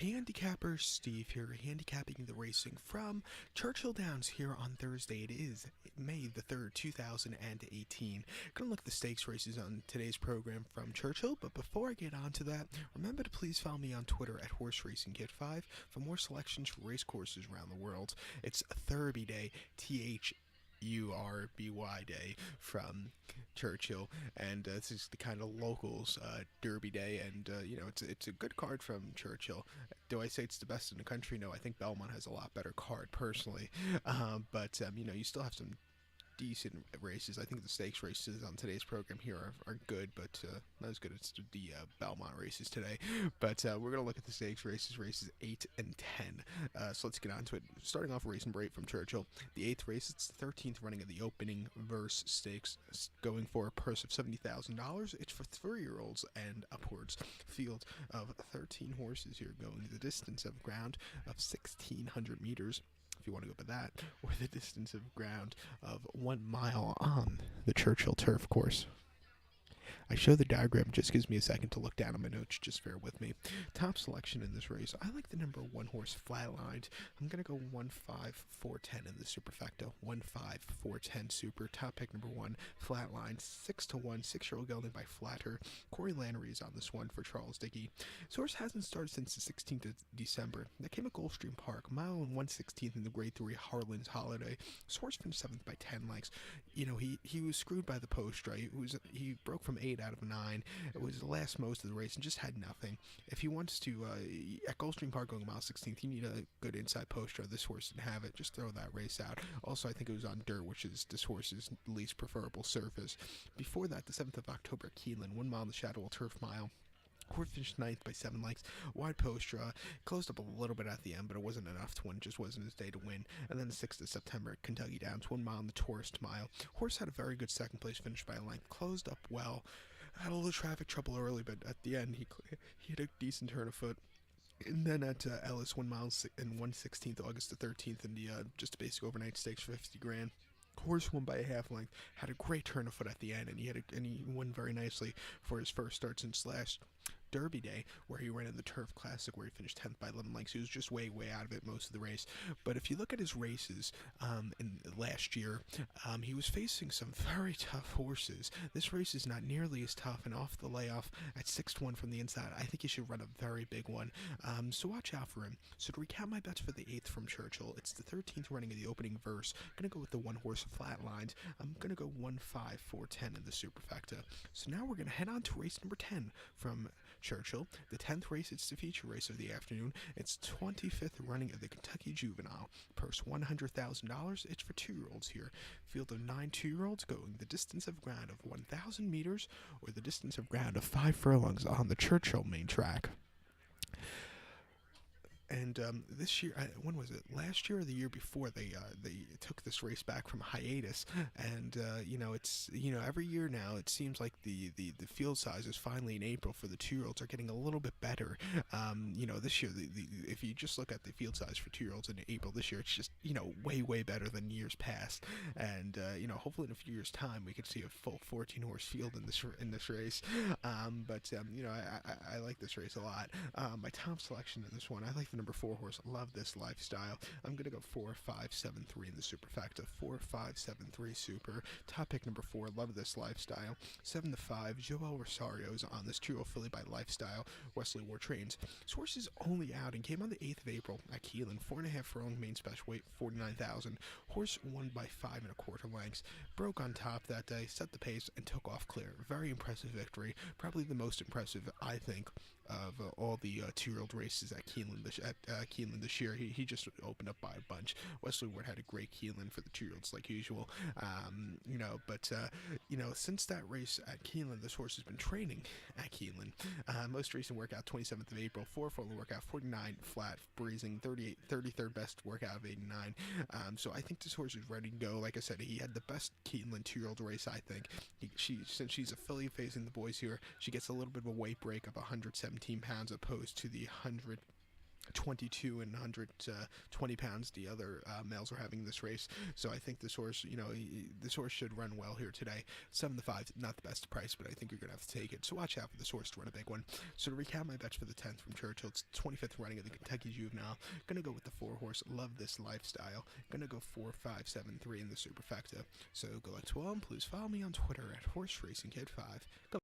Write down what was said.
Handicapper Steve here, handicapping the racing from Churchill Downs here on Thursday. It is May the 3rd, 2018. Gonna look at the stakes races on today's program from Churchill, but before I get on to that, remember to please follow me on Twitter at Horse Racing Kid 5 for more selections for race courses around the world. It's Thurby Day, Urby Day from Churchill, and this is the kind of locals Derby Day, and it's a good card from Churchill. Do I say it's the best in the country? No, I think Belmont has a lot better card personally, but you still have some decent races. I think the stakes races on today's program here are good, but not as good as the Belmont races today. But we're going to look at the stakes races 8 and 10. So let's get on to it. Starting off race number 8 from Churchill. The 8th race, it's the 13th running of the opening verse stakes, going for a purse of $70,000. It's for 3-year-olds and upwards. Field of 13 horses here going the distance of ground of 1,600 meters. If you want to go by that, or the distance of ground of 1 mile on the Churchill turf course. I show the diagram, just gives me a second to look down on my notes, just bear with me. Top selection in this race, I like the number 1 horse Flatlined. I'm going to go 1-5-4-10 in the superfecta. 1-5-4-10 super. Top pick number 1, Flatlined. 6-1, 6-year-old gelding by Flatter. Corey Lannery is on this one for Charles Dickey. This horse hasn't started since the 16th of December. That came at Gulfstream Park, mile and 1/16th in the Grade 3 Harlan's Holiday. This horse finished 7th by 10 lengths. He was screwed by the post, right? He broke from 8 out of 9. It was the last most of the race and just had nothing. If he wants to, at Gulfstream Park going mile 16th, you need a good inside poster. This horse didn't have it. Just throw that race out. Also, I think it was on dirt, which is this horse's least preferable surface. Before that, the 7th of October, Keeneland, 1 mile in the Shadow Turf Mile. Horse finished 9th by 7 lengths. Wide post closed up a little bit at the end, but it wasn't enough to win. Just wasn't his day to win. And then the 6th of September, Kentucky Downs, 1 mile in the Tourist Mile. Horse had a very good second place finish by a length. Closed up well. Had a little traffic trouble early, but at the end, he had a decent turn of foot. And then at Ellis, 1 mile and 1/16th, August the 13th, in the just a basic overnight stakes for 50 grand. Horse won by a half length, had a great turn of foot at the end, and he won very nicely for his first start since last Derby Day, where he ran in the Turf Classic, where he finished 10th by 11 lengths. He was just way out of it most of the race. But if you look at his races in last year, he was facing some very tough horses. This race is not nearly as tough, and off the layoff at 6-1 from the inside, I think he should run a very big one. So watch out for him. So to recap my bets for the 8th from Churchill, it's the 13th running of the opening verse. I'm going to go with the 1 horse Flatlined. I'm going to go 1-5-4-10 in the superfecta. So now we're going to head on to race number 10 from Churchill. The 10th race, it's the feature race of the afternoon. It's 25th running of the Kentucky Juvenile. Purse $100,000. It's for 2-year-olds here. Field of 9 2-year-olds going the distance of ground of 1,000 meters or the distance of ground of 5 furlongs on the Churchill main track. And this year, when was it? Last year or the year before, they took this race back from hiatus. And it's every year now it seems like the field sizes finally in April for the 2-year-olds are getting a little bit better. This year if you just look at the field size for 2-year-olds in April this year, it's just way better than years past. And hopefully in a few years' time we could see a full 14-horse field in this race. I like this race a lot. My top selection in this one, I like the number 4 horse, Love This Lifestyle. I'm going to go 4-5-7-3 in the superfecta. 4-5-7-3 super. Top pick number 4, Love This Lifestyle. 7-5, Joel Rosario is on this 2-year-old filly by Lifestyle. Wesley War trains. This horse is only out and came on the 8th of April at Keeneland. 4.5 furlong main special weight, 49,000. Horse won by 5 1/4 lengths. Broke on top that day, set the pace, and took off clear. Very impressive victory. Probably the most impressive, I think, of all the 2-year-old races at Keeneland this year. He just opened up by a bunch. Wesley Ward had a great Keeneland for the 2-year-olds like usual. Since that race at Keeneland, this horse has been training at Keeneland. Most recent workout, 27th of April, 4-4 workout, 49 flat, breezing, 33rd best workout of 89. So I think this horse is ready to go. Like I said, he had the best Keeneland 2-year-old race, I think. Since she's a filly facing the boys here, she gets a little bit of a weight break of 117 pounds opposed to the 22 and 120 pounds. The other males are having this race, so I think this horse, this horse should run well here today. 7-5, not the best price, but I think you're gonna have to take it. So watch out for this horse to run a big one. So to recap my bets for the 10th from Churchill, it's 25th running of the Kentucky Juvenile. Gonna go with the 4 horse. Love this lifestyle. Gonna go 4, 5, 7, 3 in the superfecta. So go like 12. Please follow me on Twitter at horseracingkid5. Go.